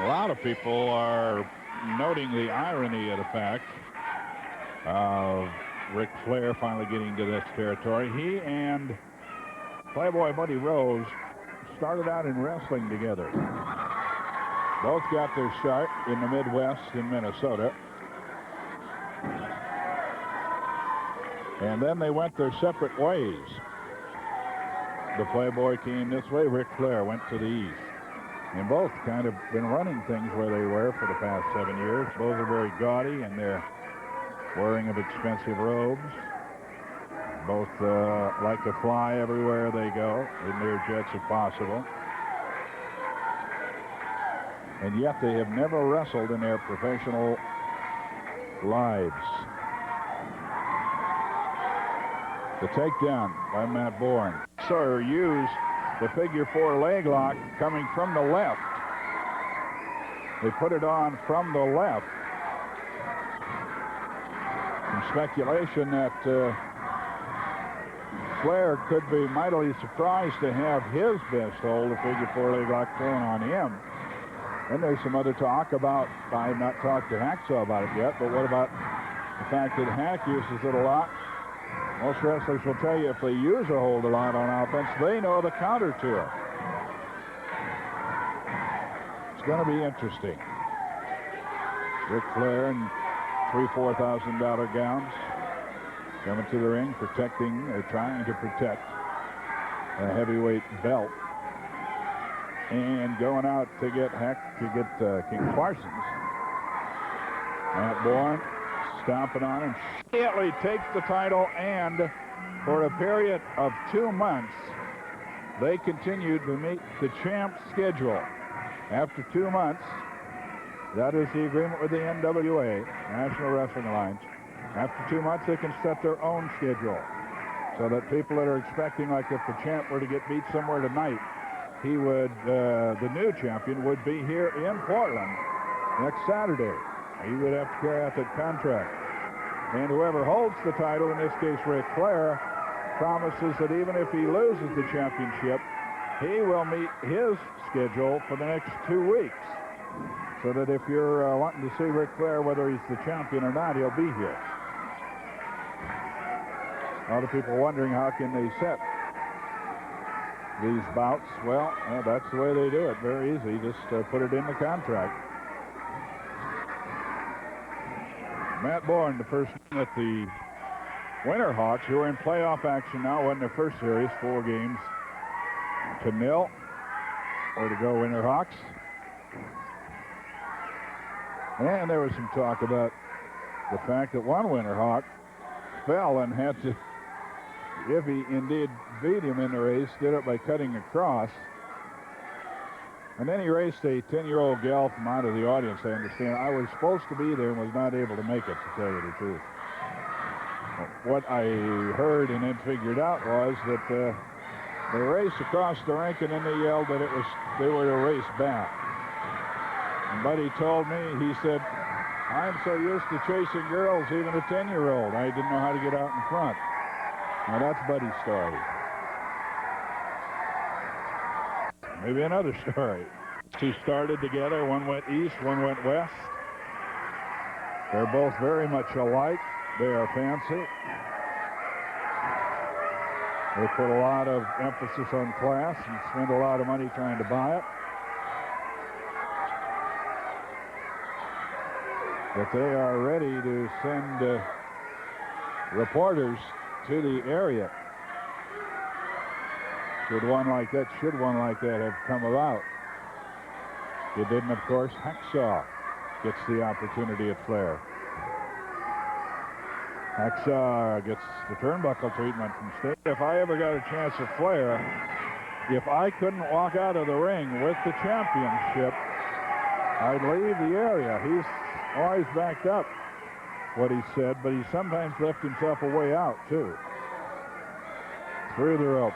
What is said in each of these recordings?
lot of people are noting the irony of the fact of Ric Flair finally getting to this territory. He and Playboy Buddy Rose started out in wrestling together. Both got their start in the Midwest in Minnesota. And then they went their separate ways. The Playboy came this way, Ric Flair went to the east. And both kind of been running things where they were for the past 7 years. Both are very gaudy in their wearing of expensive robes. Both like to fly everywhere they go in their jets if possible. And yet they have never wrestled in their professional lives. The takedown by Matt Bourne. Sawyer used the figure 4 leg lock coming from the left. They put it on from the left. Some speculation that Flair could be mightily surprised to have his best hold, the figure 4 leg lock, thrown on him. And there's some other talk about, I have not talked to Hacksaw about it yet, but what about the fact that Hack uses it a lot? Most wrestlers will tell you if they use a hold a lot on offense, they know the counter to it. It's going to be interesting. Ric Flair in $3,000-$4,000 gowns coming to the ring, protecting or trying to protect a heavyweight belt, and going out to get King Parsons. Matt Bourne stomping on him. Immediately takes the title, and for a period of 2 months, they continued to meet the champ's schedule. After 2 months, that is the agreement with the NWA, National Wrestling Alliance. After 2 months, they can set their own schedule, so that people that are expecting, like if the champ were to get beat somewhere tonight, he would, the new champion would be here in Portland next Saturday. He would have to carry out that contract. And whoever holds the title, in this case Ric Flair, promises that even if he loses the championship, he will meet his schedule for the next 2 weeks. So that if you're wanting to see Ric Flair, whether he's the champion or not, he'll be here. A lot of people wondering how can they set these bouts. Well, that's the way they do it. Very easy. Just put it in the contract. Matt Bourne, the first one at the Winterhawks, who are in playoff action now, won their first series, 4 games to 0. Way to go, Winterhawks. And there was some talk about the fact that one Winterhawk fell and had to, if he indeed beat him in the race, did it by cutting across. And then he raced a 10-year-old gal from out of the audience, I understand. I was supposed to be there and was not able to make it, to tell you the truth. What I heard and then figured out was that they raced across the rink, and then they yelled that they were to race back. And Buddy told me, he said, I'm so used to chasing girls, even a 10-year-old. I didn't know how to get out in front. Now that's Buddy's story. Maybe another story. Two started together. One went east, one went west. They're both very much alike. They are fancy. They put a lot of emphasis on class and spend a lot of money trying to buy it. But they are ready to send reporters to the area. Should one like that have come about? It didn't, of course. Hacksaw gets the opportunity at Flair. Hacksaw gets the turnbuckle treatment from State. If I ever got a chance at Flair, if I couldn't walk out of the ring with the championship, I'd leave the area. He's always backed up what he said, but he sometimes left himself a way out, too. Through the ropes.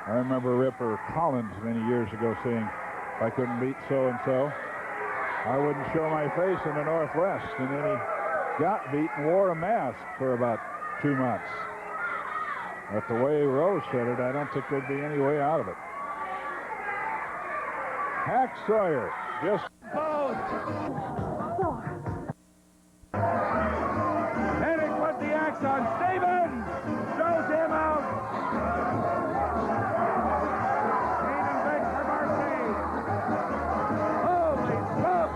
I remember Ripper Collins many years ago saying, if I couldn't beat so-and-so, I wouldn't show my face in the Northwest. And then he got beat and wore a mask for about 2 months. But the way Rose said it, I don't think there'd be any way out of it. Hack Sawyer just... Hennig put the axe on Stevens. Throws him out. Stevens begs for mercy. Holy smoke.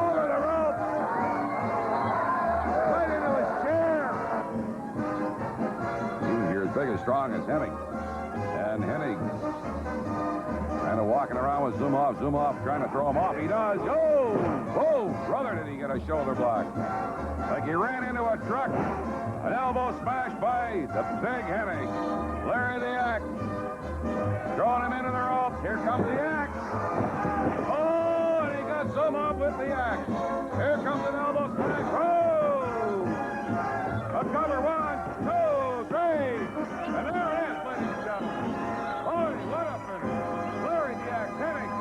Over the rope. Right into his chair. You're as big and strong as Hennig. And Hennig kind of walking around with Zumhofe trying to throw him off. He does. Oh, whoa, brother, did he get a shoulder block. Like he ran into a truck. An elbow smash by the big Hennig. Larry the Axe. Throwing him into the ropes. Here comes the Axe. Oh, and he got Zumhofe with the Axe. Here comes an elbow smash. Oh! A cover, 1, 2, 3. And there it is, ladies and gentlemen. Boy, what a finish. Larry the Axe Hennig.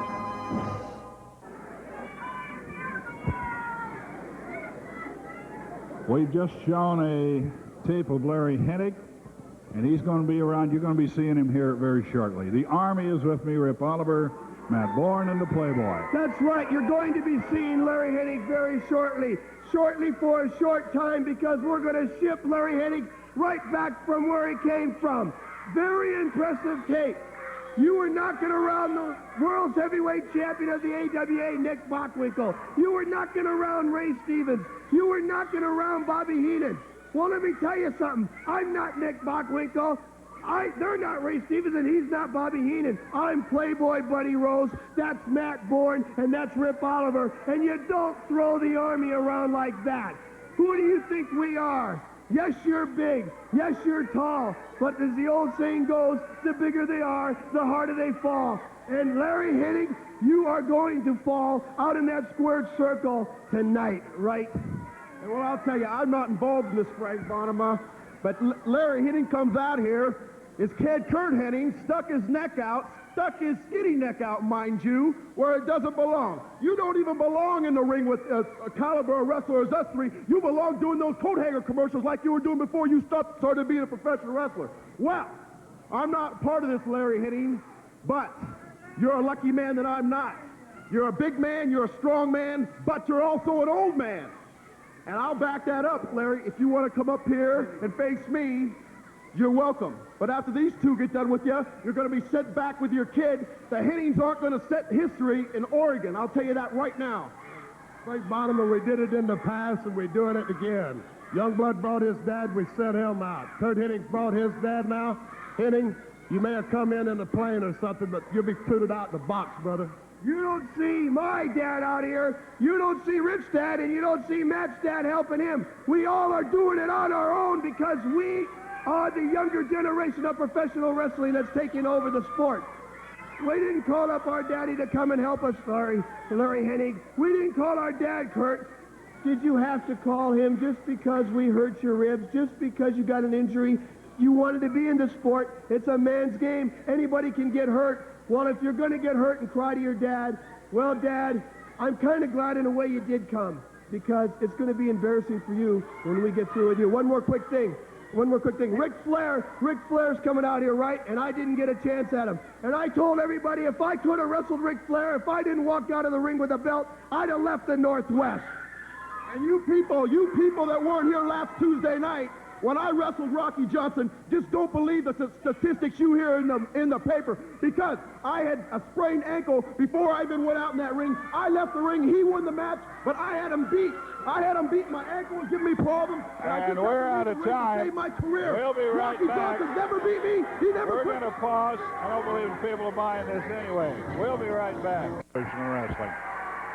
We've just shown a tape of Larry Hennig, and he's going to be around. You're going to be seeing him here very shortly. The Army is with me, Rip Oliver, Matt Bourne, and the Playboy. That's right. You're going to be seeing Larry Hennig very shortly. Shortly for a short time, because we're going to ship Larry Hennig right back from where he came from. Very impressive tape. You were knocking around the world's heavyweight champion of the AWA, Nick Bockwinkel. You were knocking around Ray Stevens. You were knocking around Bobby Heenan. Well, let me tell you something. I'm not Nick Bockwinkel. They're not Ray Stevens, and he's not Bobby Heenan. I'm Playboy Buddy Rose. That's Matt Bourne, and that's Rip Oliver. And you don't throw the Army around like that. Who do you think we are? Yes, you're big. Yes, you're tall. But as the old saying goes, the bigger they are, the harder they fall. And Larry Hennig, you are going to fall out in that squared circle tonight, right? Well, I'll tell you, I'm not involved in this, Frank Bonema, but Larry Hennig comes out here. His kid, Curt Hennig, stuck his neck out, stuck his skinny neck out, mind you, where it doesn't belong. You don't even belong in the ring with a caliber of wrestlers, us three. You belong doing those coat hanger commercials like you were doing before you started being a professional wrestler. Well, I'm not part of this, Larry Hennig, but you're a lucky man that I'm not. You're a big man, you're a strong man, but you're also an old man. And I'll back that up, Larry. If you want to come up here and face me, you're welcome. But after these two get done with you, you're going to be sent back with your kid. The Hennigs aren't going to set history in Oregon. I'll tell you that right now. Frank Bonema, we did it in the past, and we're doing it again. Youngblood brought his dad, we sent him out. Curt Hennig brought his dad now. Hennig, you may have come in the plane or something, but you'll be tooted out in the box, brother. You don't see my dad out here. You don't see Rip's dad, and you don't see Matt's dad helping him. We all are doing it on our own because we are the younger generation of professional wrestling that's taking over the sport. We didn't call up our daddy to come and help us, Larry Hennig. We didn't call our dad, Curt. Did you have to call him just because we hurt your ribs, just because you got an injury? You wanted to be in the sport. It's a man's game. Anybody can get hurt. Well, if you're going to get hurt and cry to your dad, well, Dad, I'm kind of glad in a way you did come, because it's going to be embarrassing for you when we get through with you. One more quick thing. Ric Flair's coming out here, right? And I didn't get a chance at him. And I told everybody if I could have wrestled Ric Flair, if I didn't walk out of the ring with a belt, I'd have left the Northwest. And you people that weren't here last Tuesday night, when I wrestled Rocky Johnson, just don't believe the statistics you hear in the paper, because I had a sprained ankle before I even went out in that ring. I left the ring. He won the match, but I had him beat. My ankle was giving me problems. And we're out of time. To save my career. We'll be right Rocky back. Johnson never beat me. He never We're quit. going to pause. I don't believe people are buying this anyway. We'll be right back. Professional wrestling.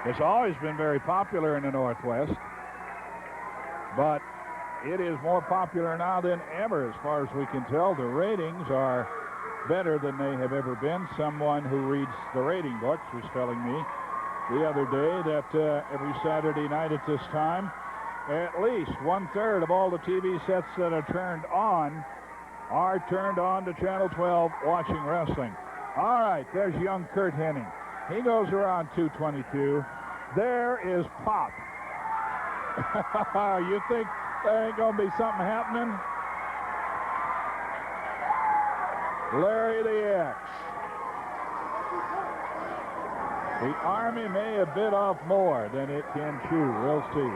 It's always been very popular in the Northwest, but it is more popular now than ever, as far as we can tell. The ratings are better than they have ever been. Someone who reads the rating books was telling me the other day that every Saturday night at this time, at least 1/3 of all the TV sets that are turned on to Channel 12 watching wrestling. All right, there's young Curt Hennig. He goes around 222. There is Pop. You think there ain't going to be something happening? Larry the Axe. The Army may have bit off more than it can chew. We'll see.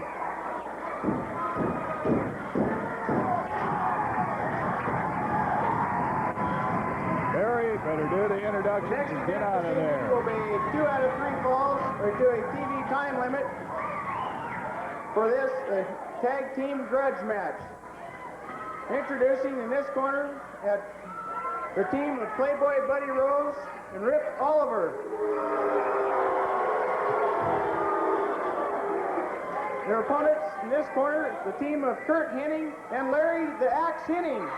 Barry, better do the introductions and get out of there. Will be 2 out of 3 falls or to a TV time limit for this tag team grudge match. Introducing in this corner at the team of Playboy Buddy Rose and Rip Oliver. Their opponents in this corner, the team of Kurt Hennig and Larry the Axe Hennig.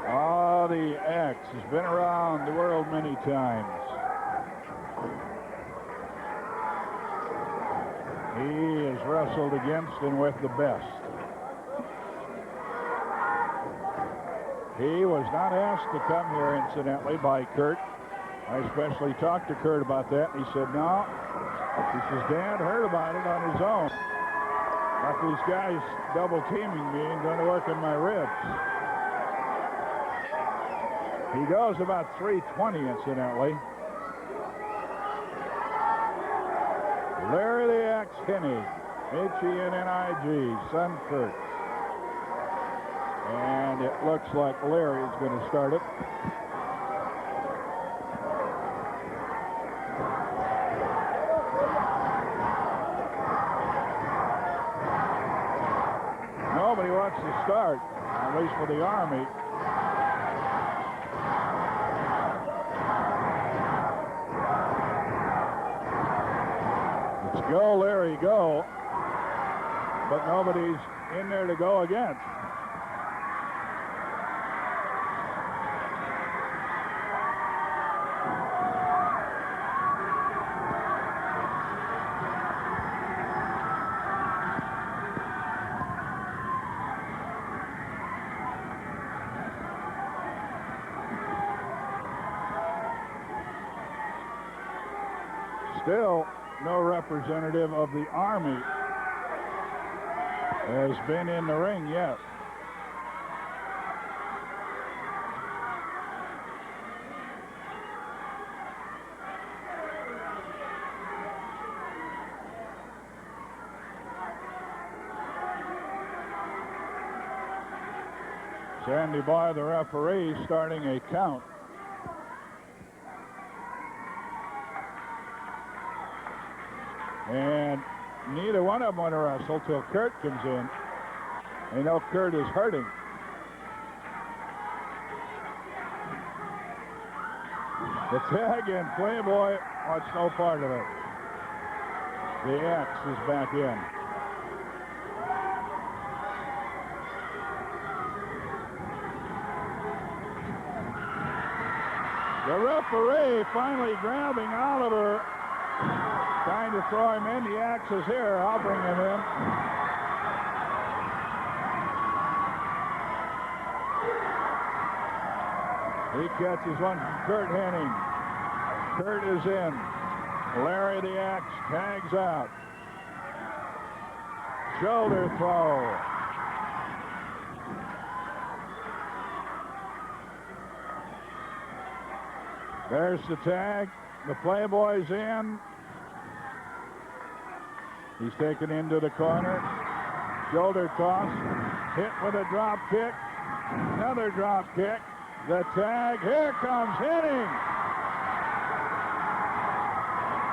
Oh, the Axe has been around the world many times. He has wrestled against and with the best. He was not asked to come here, incidentally, by Kurt. I especially talked to Kurt about that, and he said, no. He says, Dad heard about it on his own. Like these guys double teaming me and going to work on my ribs. He goes about 320, incidentally. Larry the Axe Hennig, Hennig, son Kurt. And it looks like Larry's going to start it. Nobody wants to start, at least for the Army. Let's go, Larry, go. But nobody's in there to go against. Still, no representative of the Army has been in the ring yet. Sandy Boy, the referee, starting a count. And neither one of them want to wrestle till Kurt comes in. They know Kurt is hurting. The tag and Playboy wants no part of it. The Axe is back in. The referee finally grabbing Oliver, trying to throw him in. The Axe is here. I'll bring him in. He catches one from Kurt Hennig. Kurt is in. Larry the Axe tags out. Shoulder throw. There's the tag. The Playboy's in. He's taken into the corner. Shoulder toss. Hit with a drop kick. Another drop kick. The tag. Here comes Hennig.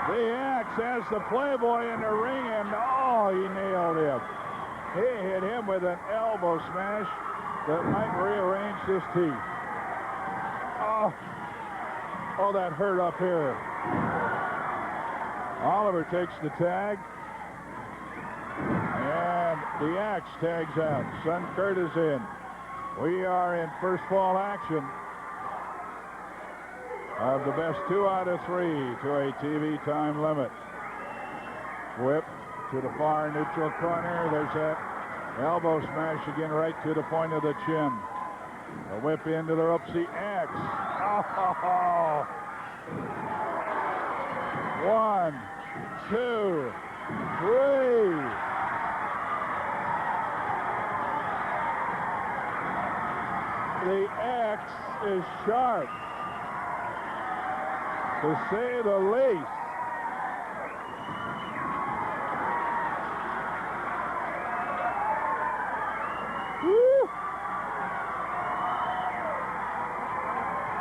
The Axe has the Playboy in the ring, and oh, he nailed him. He hit him with an elbow smash that might rearrange his teeth. Oh, that hurt up here. Oliver takes the tag. And the Axe tags out. Son Kurt is in. We are in first fall action of the best 2 out of 3 to a TV time limit. Whip to the far neutral corner. There's that elbow smash again right to the point of the chin. The whip into the ropes. The Axe. Oh. 1, 2, 3. the X is sharp, to say the least. Woo!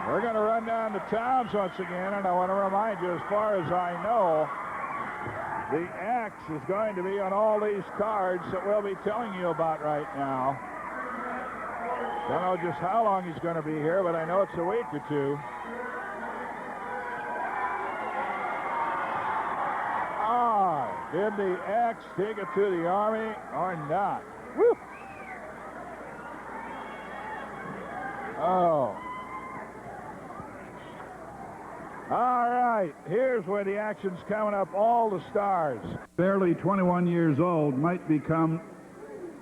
We're going to run down to Towns once again, and I want to remind you, as far as I know, the X is going to be on all these cards that we'll be telling you about right now. Don't know just how long he's going to be here, but I know it's a week or two. Did the X take it to the Army or not? Woo! Oh. All right, here's where the action's coming up. All the stars. Barely 21 years old, might become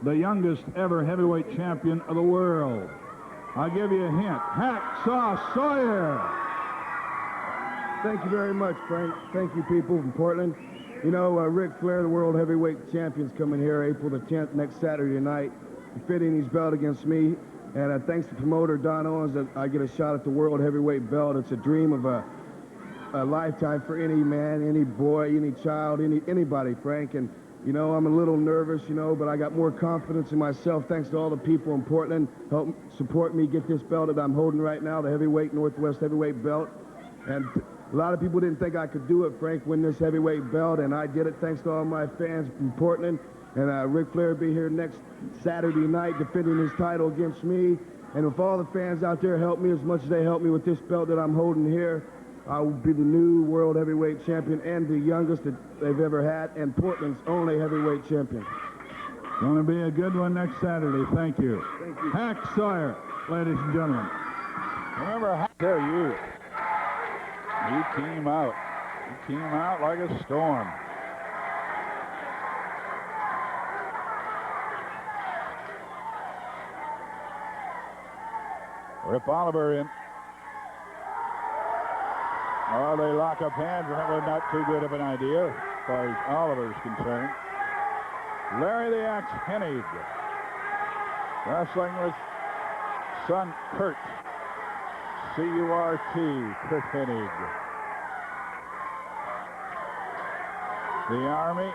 the youngest ever heavyweight champion of the world. I'll give you a hint. Hacksaw Sawyer. Thank you very much, Frank. Thank you, people from Portland. You know, Ric Flair, the world heavyweight champion's coming here April the 10th, next Saturday night, defending his belt against me. And thanks to promoter Don Owens, that I get a shot at the world heavyweight belt. It's a dream of a lifetime for any man, any boy, any child, anybody, Frank. And, you know, I'm a little nervous, you know, but I got more confidence in myself thanks to all the people in Portland help support me get this belt that I'm holding right now, the heavyweight, Northwest heavyweight belt. And a lot of people didn't think I could do it, Frank, win this heavyweight belt, and I did it thanks to all my fans from Portland. And Ric Flair will be here next Saturday night defending his title against me. And if all the fans out there help me as much as they help me with this belt that I'm holding here, I will be the new world heavyweight champion and the youngest that they've ever had, and Portland's only heavyweight champion. Going to be a good one next Saturday. Thank you. Thank you. Hack Sawyer, ladies and gentlemen. Remember, there you. He came out. He came out like a storm. Rip Oliver in. Oh, they lock up hands, and that was not too good of an idea as far as Oliver's concerned. Larry the Axe Hennig wrestling with son Kurt. C-U-R-T, Kurt Hennig. The Army,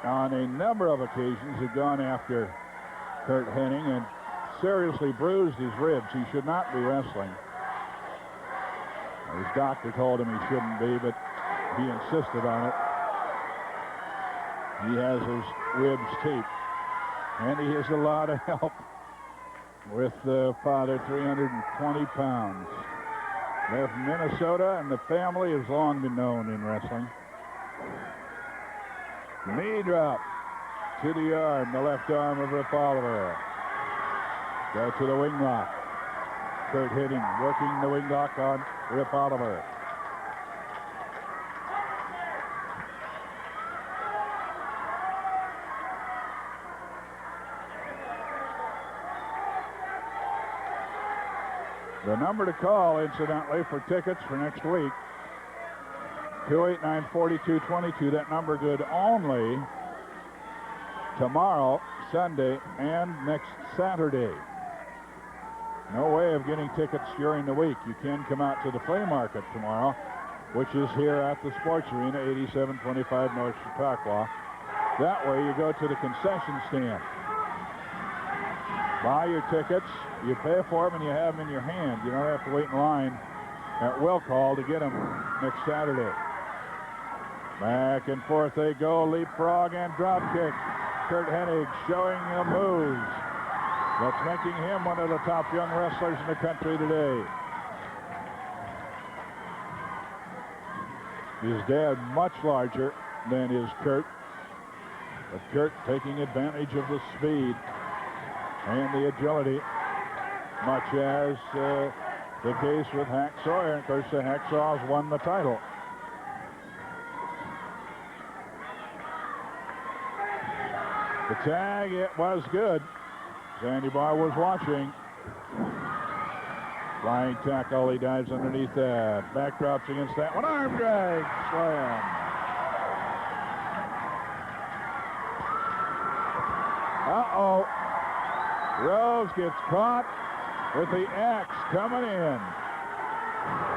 on a number of occasions, had gone after Kurt Hennig and seriously bruised his ribs. He should not be wrestling. His doctor told him he shouldn't be, but he insisted on it. He has his ribs taped, and he has a lot of help with father, 320 pounds. They're from Minnesota, and the family has long been known in wrestling. Knee drop to the arm, the left arm of Rip Oliver. Go to the wing lock. Kurt Hennig working the wing lock on Rip Oliver. The number to call, incidentally, for tickets for next week, 289-4222. That number good only tomorrow, Sunday, and next Saturday. No way of getting tickets during the week. You can come out to the flea market tomorrow, which is here at the Sports Arena, 8725 North Chautauqua. That way you go to the concession stand. Buy your tickets, you pay for them, and you have them in your hand. You don't have to wait in line at will call to get them next Saturday. Back and forth they go, leapfrog and drop kick. Kurt Hennig showing the moves. That's making him one of the top young wrestlers in the country today. His dad much larger than is Kurt, but Kurt taking advantage of the speed and the agility, much as the case with Hack Sawyer. And of course, the Hacksaws won the title. The tag, it was good. Sandy Barr was watching. Flying tackle, he dives underneath that. Backdrops against that one. Arm drag, slam. Uh-oh. Rose gets caught. with the axe coming in.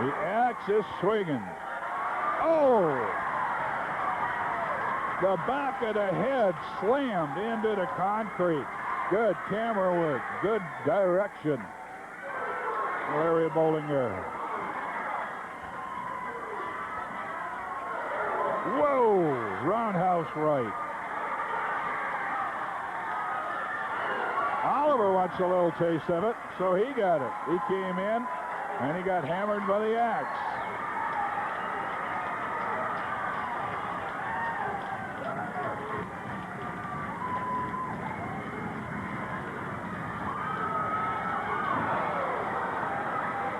The axe is swinging. Oh! The back of the head slammed into the concrete. Good camera work. Good direction. Larry Bollinger. Whoa! Roundhouse right. Oliver wants a little taste of it, so he got it. He came in, and he got hammered by the axe.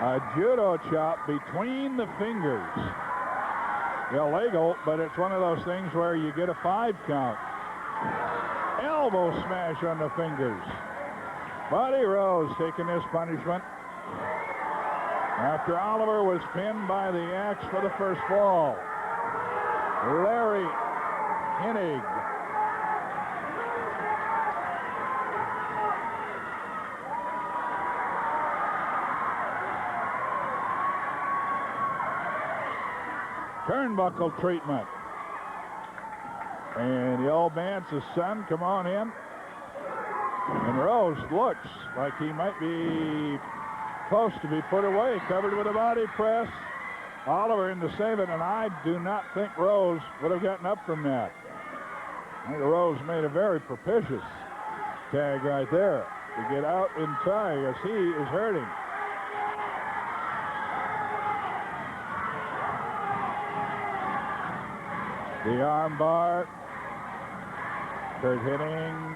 A judo chop between the fingers. Illegal, but it's one of those things where you get a 5 count. Elbow smash on the fingers. Buddy Rose taking this punishment after Oliver was pinned by the axe for the first fall. Larry Hennig. Turnbuckle treatment. And the old man says, son, come on in. And Rose looks like he might be close to be put away, covered with a body press. Oliver in to save it, and I do not think Rose would have gotten up from that. I think Rose made a very propitious tag right there to get out in time as he is hurting. The arm bar. Kurt Hennig.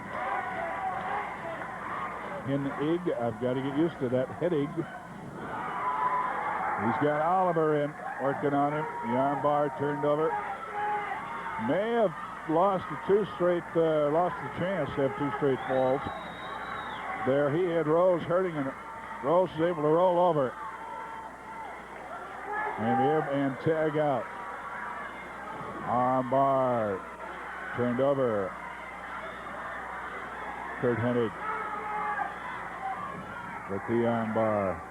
I've got to get used to that. Hennig. He's got Oliver in, working on him. The arm bar turned over. May have lost the chance to have 2 straight falls. There he had Rose hurting, and Rose was able to roll over and tag out. Arm bar turned over. Kurt Hennig with the arm bar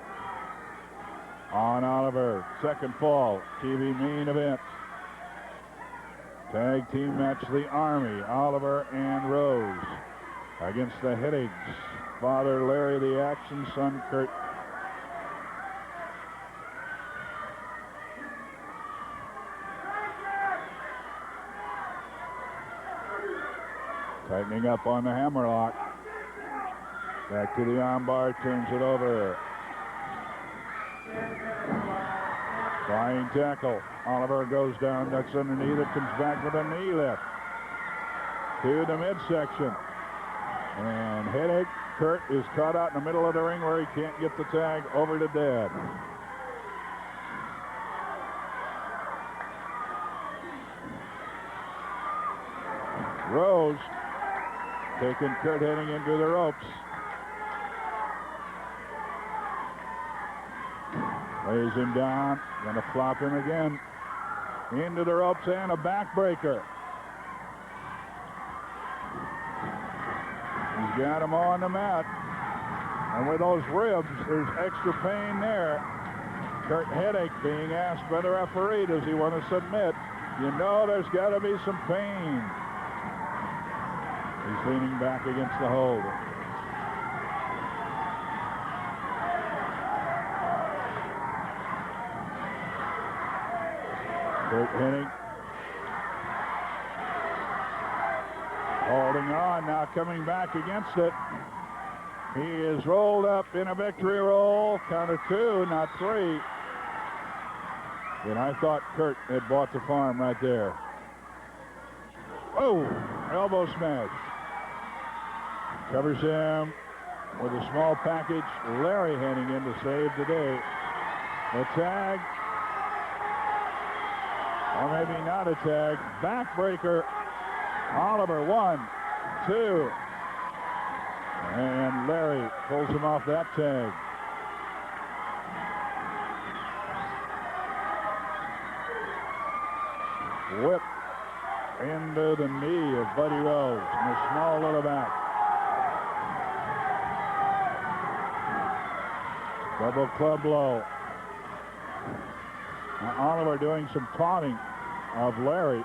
on Oliver. Second fall, TV main event. Tag team match, the Army, Oliver and Rose against the Hennigs. Father Larry the Axe and son Kurt. Tightening up on the hammerlock. Back to the armbar, turns it over. Flying tackle. Oliver goes down, ducks underneath it, comes back with a knee lift to the midsection. And Hennig, Kurt, is caught out in the middle of the ring where he can't get the tag over to Dad. Rose taking Kurt Hennig into the ropes. Lays him down, gonna flop him again. Into the ropes and a backbreaker. He's got him on the mat. And with those ribs, there's extra pain there. Kurt Hennig being asked by the referee, does he want to submit? You know there's got to be some pain. He's leaning back against the hold. Kurt Hennig holding on, now coming back against it. He is rolled up in a victory roll. Count of 2, not 3. And I thought Kurt had bought the farm right there. Oh, elbow smash. Covers him with a small package. Larry Hennig in to save the day. The tag. Or maybe not a tag. Backbreaker. Oliver, 1, 2. And Larry pulls him off that tag. Whip into the knee of Buddy Rose in a small little back. Double club low. Now Oliver doing some taunting of Larry.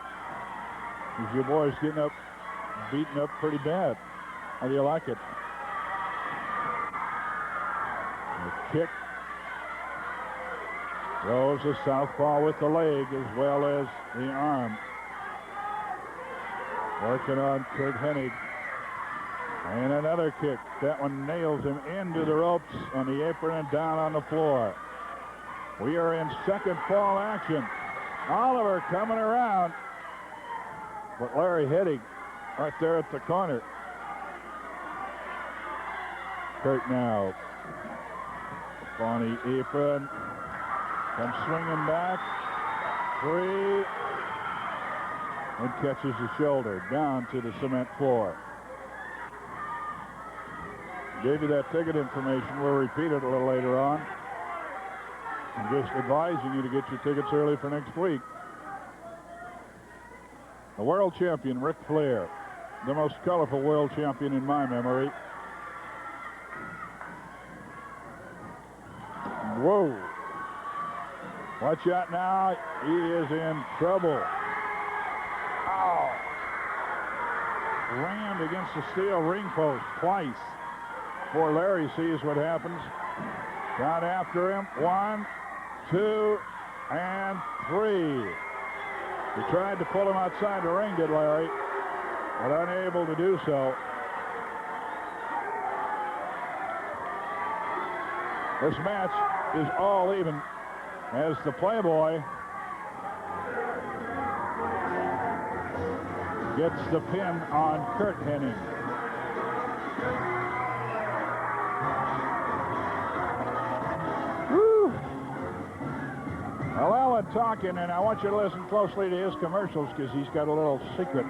As your boy's getting up, beaten up pretty bad. How do you like it? A kick. Rose a southpaw with the leg as well as the arm. Working on Curt Hennig. And another kick. That one nails him into the ropes on the apron and down on the floor. We are in second fall action. Oliver coming around. But Larry Hennig right there at the corner. Curt now. Up on the apron. Comes swinging back. 3. And catches the shoulder down to the cement floor. Gave you that ticket information. We'll repeat it a little later on. I'm just advising you to get your tickets early for next week. The world champion, Ric Flair. The most colorful world champion in my memory. Whoa. Watch out now. He is in trouble. Oh. Rammed against the steel ring post twice. Before Larry sees what happens. Down after him. 1, 2, and 3. He tried to pull him outside the ring, did Larry, but unable to do so. This match is all even as the Playboy gets the pin on Curt Hennig. Well, Alan talking, and I want you to listen closely to his commercials because he's got a little secret.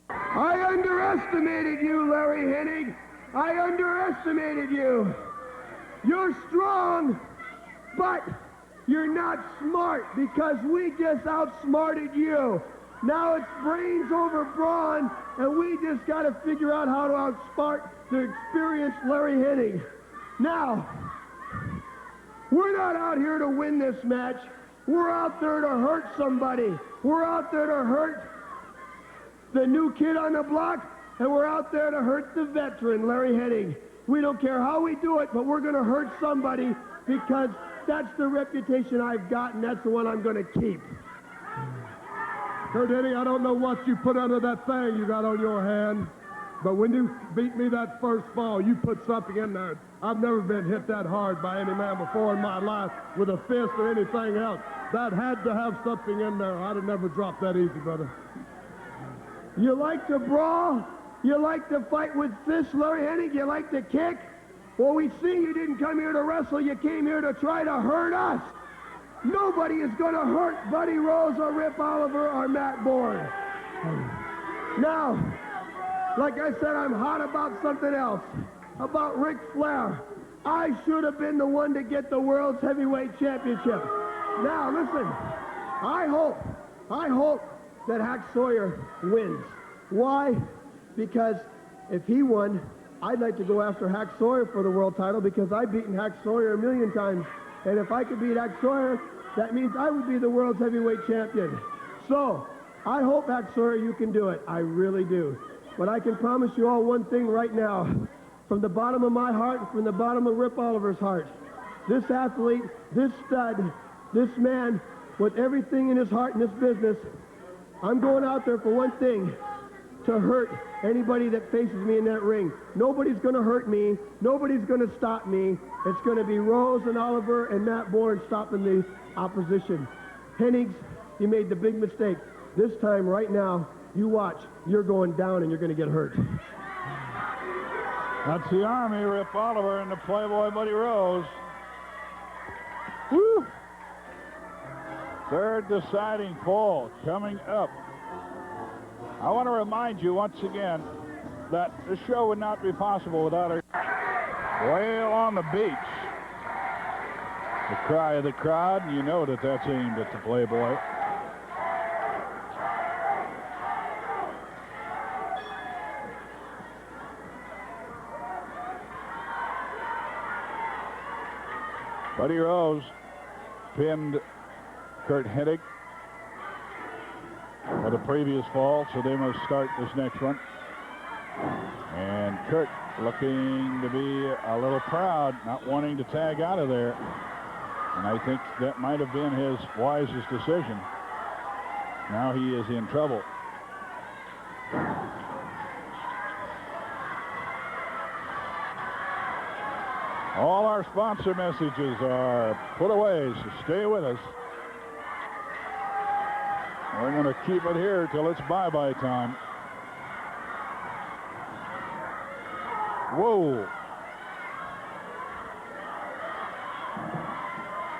I underestimated you, Larry Hennig. I underestimated you. You're strong, but you're not smart because we just outsmarted you. Now it's brains over brawn, and we just got to figure out how to outsmart the experienced Larry Hennig. Now, we're not out here to win this match. We're out there to hurt somebody. We're out there to hurt the new kid on the block, and we're out there to hurt the veteran, Larry Hennig. We don't care how we do it, but we're going to hurt somebody because that's the reputation I've got, and that's the one I'm going to keep. Curt Hennig, I don't know what you put under that thing you got on your hand, but when you beat me that first fall, you put something in there. I've never been hit that hard by any man before in my life with a fist or anything else. That had to have something in there. I'd have never dropped that easy, brother. You like to brawl? You like to fight with fists, Larry Hennig? You like to kick? Well, we see you didn't come here to wrestle. You came here to try to hurt us. Nobody is going to hurt Buddy Rose or Rip Oliver or Matt Bourne. Now, like I said, I'm hot about something else. About Ric Flair. I should have been the one to get the World's Heavyweight Championship. Now, listen. I hope that Hack Sawyer wins. Why? Because if he won, I'd like to go after Hack Sawyer for the world title because I've beaten Hack Sawyer a million times. And if I could beat Hack Sawyer, that means I would be the world's heavyweight champion. So, I hope, Hack Sawyer, you can do it. I really do. But I can promise you all one thing right now. From the bottom of my heart and from the bottom of Rip Oliver's heart. This athlete, this stud, this man, with everything in his heart in this business, I'm going out there for one thing, to hurt anybody that faces me in that ring. Nobody's going to hurt me. Nobody's going to stop me. It's going to be Rose and Oliver and Matt Bourne stopping the opposition. Hennig, you made the big mistake. This time, right now, you watch. You're going down and you're going to get hurt. That's the Army, Rip Oliver and the Playboy Buddy Rose. Woo! Third deciding poll coming up. I want to remind you once again that this show would not be possible without a wail on the beach. The cry of the crowd, and you know that that's aimed at the Playboy. Buddy Rose pinned Curt Hennig for the previous fall, so they must start this next one. And Curt looking to be a little proud, not wanting to tag out of there. And I think that might have been his wisest decision. Now he is in trouble. All our sponsor messages are put away, so stay with us. We're going to keep it here till it's bye-bye time. Whoa.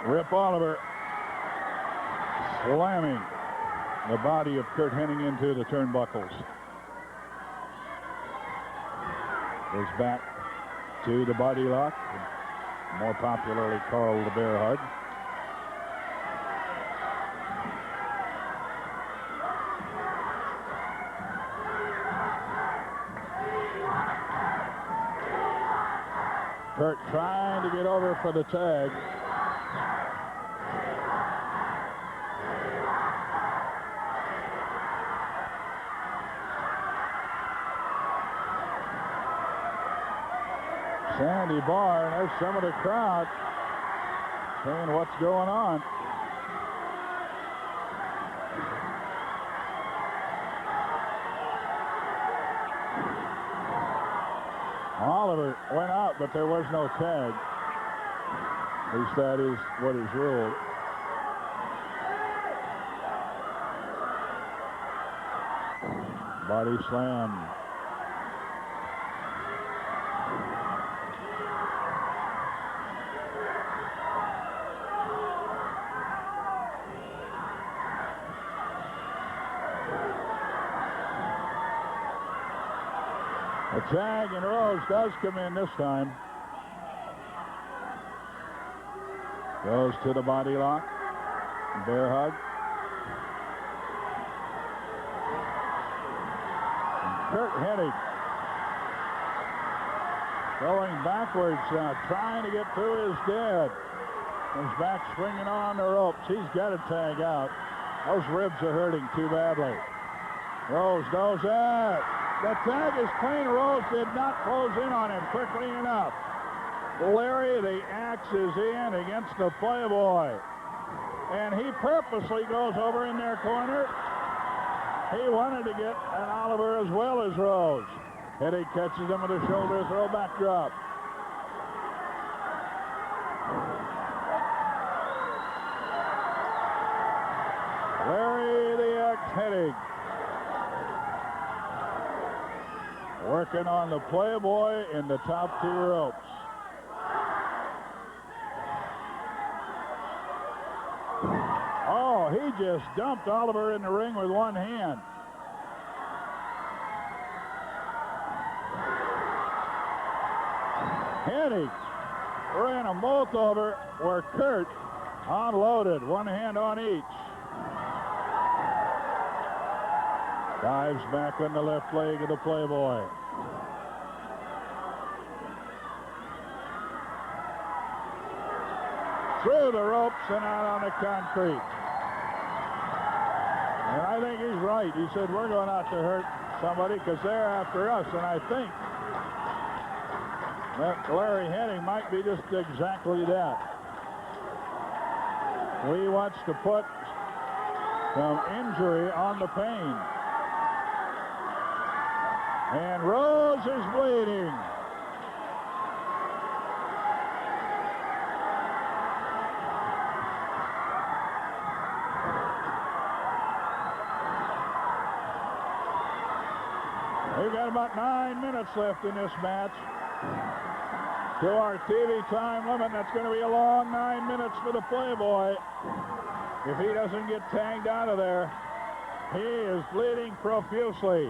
Rip Oliver slamming the body of Curt Hennig into the turnbuckles. Goes back to the body lock, more popularly called the bear hug. Curt trying to get over for the tag. Sandy Barr, and there's some of the crowd saying what's going on. Oliver went out, but there was no tag. At least that is what is ruled. Body slam. A tag, and Rose does come in this time. Goes to the body lock. Bear hug. And Curt Hennig going backwards now, trying to get through his dad. His back swinging on the ropes. He's got to tag out. Those ribs are hurting too badly. Rose knows that. The tag is clean. Rose did not close in on him quickly enough. Larry, the axe is in against the Playboy. And he purposely goes over in their corner. He wanted to get an Oliver as well as Rose. Hennig catches him with a shoulder throw back drop. Larry the Axe Hennig working on the Playboy in the top two ropes. Oh, he just dumped Oliver in the ring with one hand. Hennig ran them both over where Curt unloaded, one hand on each. Dives back on the left leg of the Playboy. Through the ropes and out on the concrete. And I think he's right. He said, we're going out to hurt somebody because they're after us. And I think that Larry Hennig might be just exactly that. He wants to put some injury on the pain. And Rose is bleeding. We've got about 9 minutes left in this match. To our TV time limit, that's going to be a long 9 minutes for the Playboy. If he doesn't get tagged out of there, he is bleeding profusely.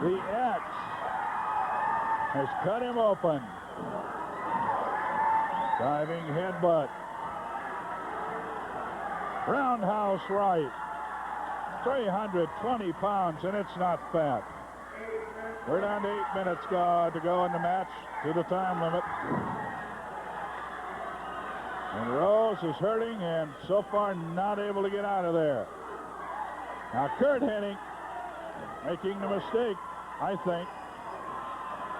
The axe has cut him open. Diving headbutt. Roundhouse right. 320 pounds, and it's not fat. We're down to 8 minutes to go in the match to the time limit. And Rose is hurting and so far not able to get out of there. Now Kurt Hennig making the mistake, I think.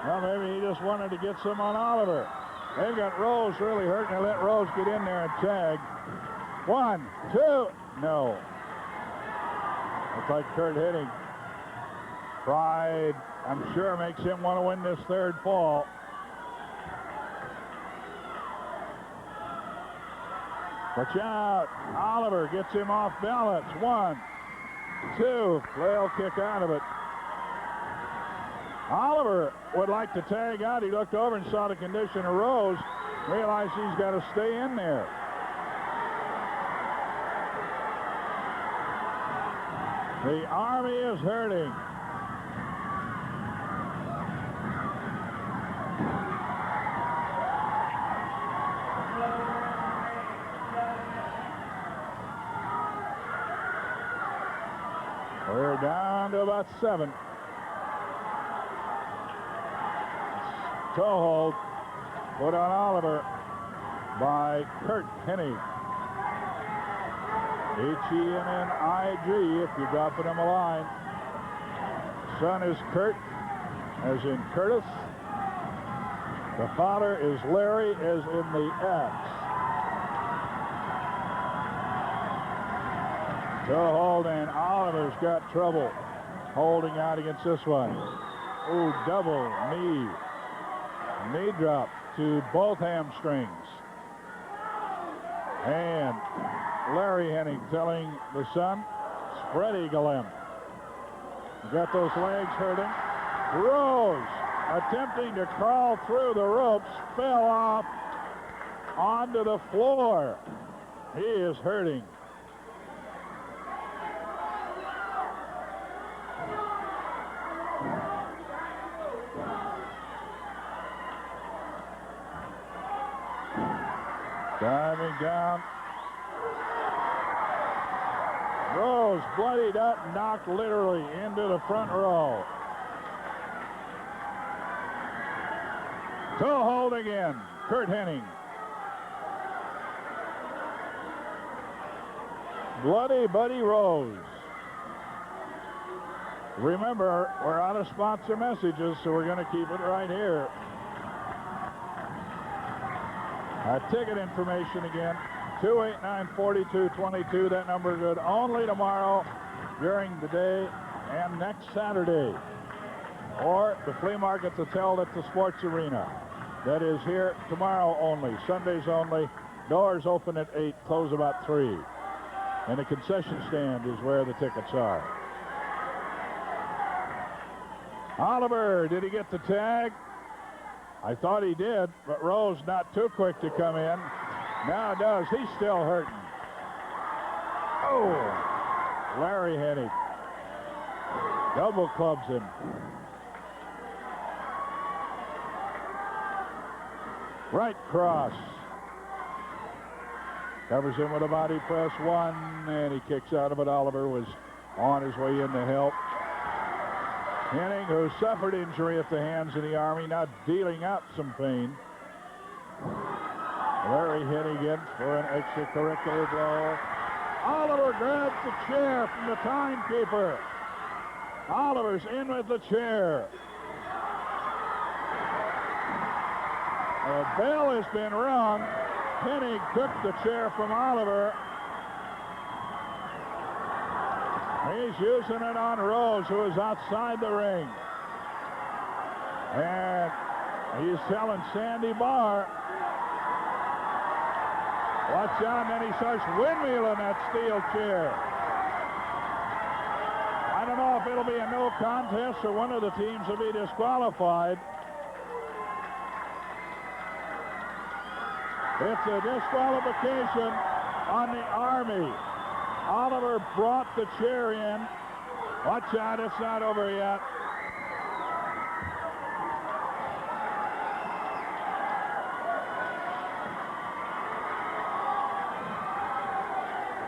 Well, maybe he just wanted to get some on Oliver. They've got Rose really hurt, and they let Rose get in there and tag. 1, 2, no. Looks like Kurt Hennig. Pride, I'm sure, makes him want to win this third fall. Watch out. Oliver gets him off balance. 1, 2. Flail kick out of it. Oliver would like to tag out. He looked over and saw the condition of Rose. Realized he's got to stay in there. The Army is hurting. We're down to about 7. Toe hold put on Oliver by Kurt Hennig. Hennig if you're dropping him a line. Son is Kurt, as in Curtis. The father is Larry, as in the X. Toe hold, and Oliver's got trouble holding out against this one. Ooh, double knee. Knee drop to both hamstrings. And Larry Hennig telling the son, spread eagle him. Got those legs hurting. Rose attempting to crawl through the ropes, fell off onto the floor. He is hurting. Diving down. Rose bloodied up, knocked literally into the front row. Toe hold again. Kurt Hennig. Bloody Buddy Rose. Remember, we're out of sponsor messages, so we're going to keep it right here. Ticket information again, 289-4222. That number good only tomorrow during the day and next Saturday. Or the flea market that's held at the sports arena. That is here tomorrow only, Sundays only. Doors open at 8, close about 3. And the concession stand is where the tickets are. Oliver, did he get the tag? I thought he did, but Rose not too quick to come in. Now does. He's still hurting. Oh, Larry Hennig double clubs him. Right cross. Covers him with a body press 1, and he kicks out of it. Oliver was on his way in to help. Hennig, who suffered injury at the hands of the Army, now dealing out some pain. Larry Hennig in for an extracurricular blow. Oliver grabs the chair from the timekeeper. Oliver's in with the chair. A bell has been rung. Hennig took the chair from Oliver. He's using it on Rose, who is outside the ring. And he's telling Sandy Barr, watch out, and then he starts windmilling that steel chair. I don't know if it'll be a no contest or one of the teams will be disqualified. It's a disqualification on the Army. Oliver brought the chair in. Watch out, it's not over yet.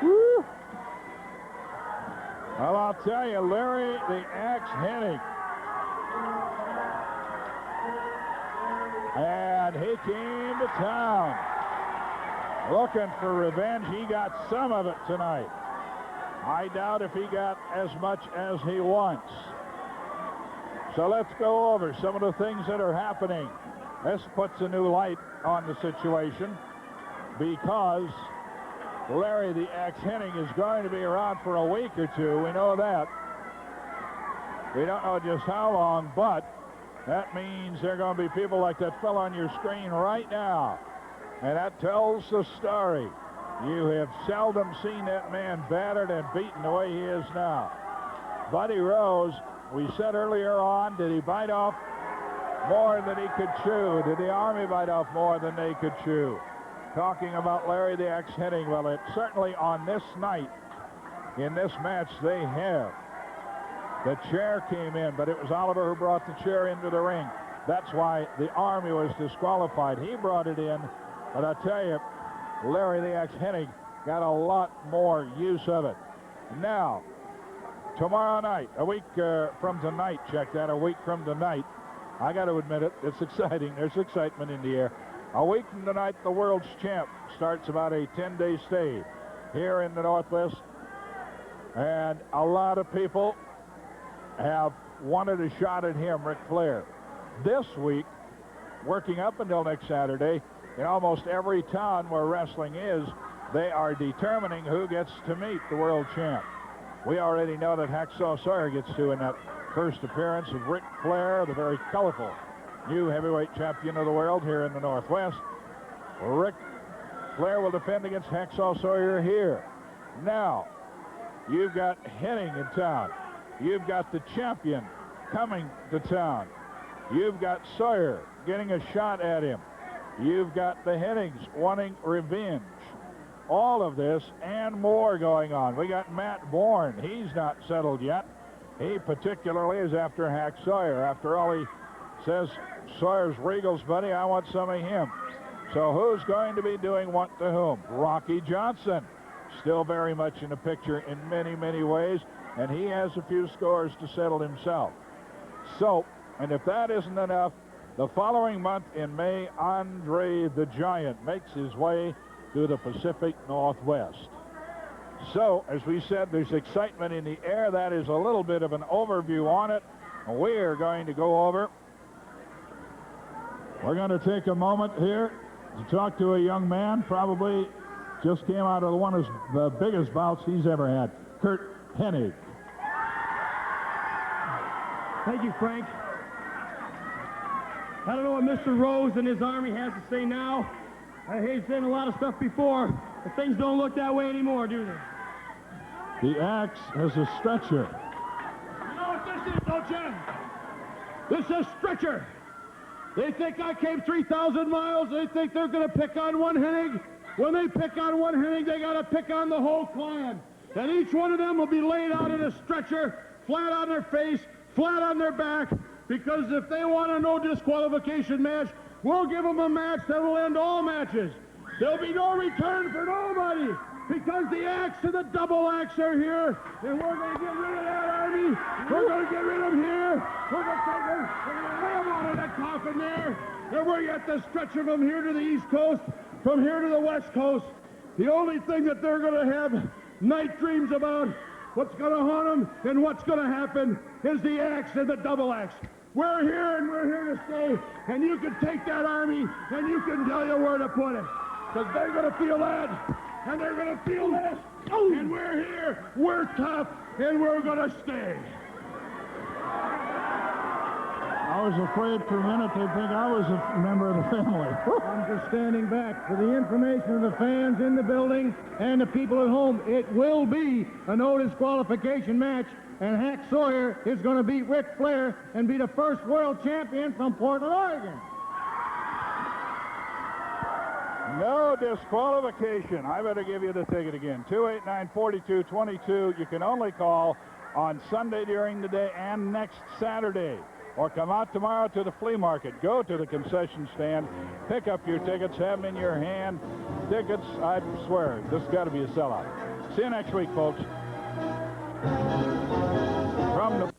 Woo. Well, I'll tell you, Larry the Axe Hennig. And he came to town. looking for revenge. He got some of it tonight. I doubt if he got as much as he wants. So let's go over some of the things that are happening. This puts a new light on the situation because Larry the Axe Hennig is going to be around for a week or two. We know that. We don't know just how long, but that means there are going to be people like that fellow on your screen right now. And that tells the story. You have seldom seen that man battered and beaten the way he is now. Buddy Rose, we said earlier on, did he bite off more than he could chew? Did the Army bite off more than they could chew? Talking about Larry the Axe Hennig, well, it certainly on this night, in this match, they have. The chair came in, but it was Oliver who brought the chair into the ring. That's why the Army was disqualified. He brought it in, but I tell you, Larry the Axe Hennig got a lot more use of it. Now, tomorrow night, a week from tonight, check that, a week from tonight, I got to admit it, it's exciting. There's excitement in the air. A week from tonight, the world's champ starts about a 10-day stay here in the Northwest. And a lot of people have wanted a shot at him, Ric Flair. This week, working up until next Saturday, in almost every town where wrestling is, they are determining who gets to meet the world champ. We already know that Hacksaw Sawyer gets to in that first appearance of Ric Flair, the very colorful new heavyweight champion of the world here in the Northwest. Ric Flair will defend against Hacksaw Sawyer here. Now, you've got Hennig in town. You've got the champion coming to town. You've got Sawyer getting a shot at him. You've got the Hennigs wanting revenge. All of this and more going on. We got Matt Bourne. He's not settled yet. He particularly is after Hack Sawyer. After all, he says, Sawyer's Regal's buddy, I want some of him. So who's going to be doing what to whom? Rocky Johnson, still very much in the picture in many, many ways, and he has a few scores to settle himself. So, and if that isn't enough, the following month in May, Andre the Giant makes his way to the Pacific Northwest. So, as we said, there's excitement in the air. That is a little bit of an overview on it. We're going to go over. We're going to take a moment here to talk to a young man, probably just came out of one of the biggest bouts he's ever had, Curt Hennig. Thank you, Frank. I don't know what Mr. Rose and his Army has to say now. He's saying a lot of stuff before, but things don't look that way anymore, do they? The Axe has a stretcher. You know what this is, don't you? This is stretcher. They think I came 3,000 miles. They think they're going to pick on one Hennig. When they pick on one Hennig, they got to pick on the whole clan. And each one of them will be laid out in a stretcher, flat on their face, flat on their back, because if they want a no disqualification match, we'll give them a match that will end all matches. There'll be no return for nobody, because the Axe and the Double Axe are here, and we're going to get rid of that Army. We're going to get rid of them here. We're going to take them, we're going to lay them out of that coffin there, and we're going to stretcher from here to the East Coast, from here to the West Coast. The only thing that they're going to have night dreams about, what's going to haunt them and what's going to happen, is the Axe and the Double Axe. We're here and we're here to stay, and you can take that Army and you can tell you where to put it, because they're going to feel that, and they're going to feel this, and we're here, we're tough, and we're going to stay. I was afraid for a minute they'd think I was a member of the family. I'm just standing back for the information of the fans in the building and the people at home. It will be a no disqualification match, and Hack Sawyer is going to beat Ric Flair and be the first world champion from Portland, Oregon. No disqualification. I better give you the ticket again. 289-4222. You can only call on Sunday during the day and next Saturday. Or come out tomorrow to the flea market. Go to the concession stand. Pick up your tickets. Have them in your hand. Tickets, I swear, this has got to be a sellout. See you next week, folks. From the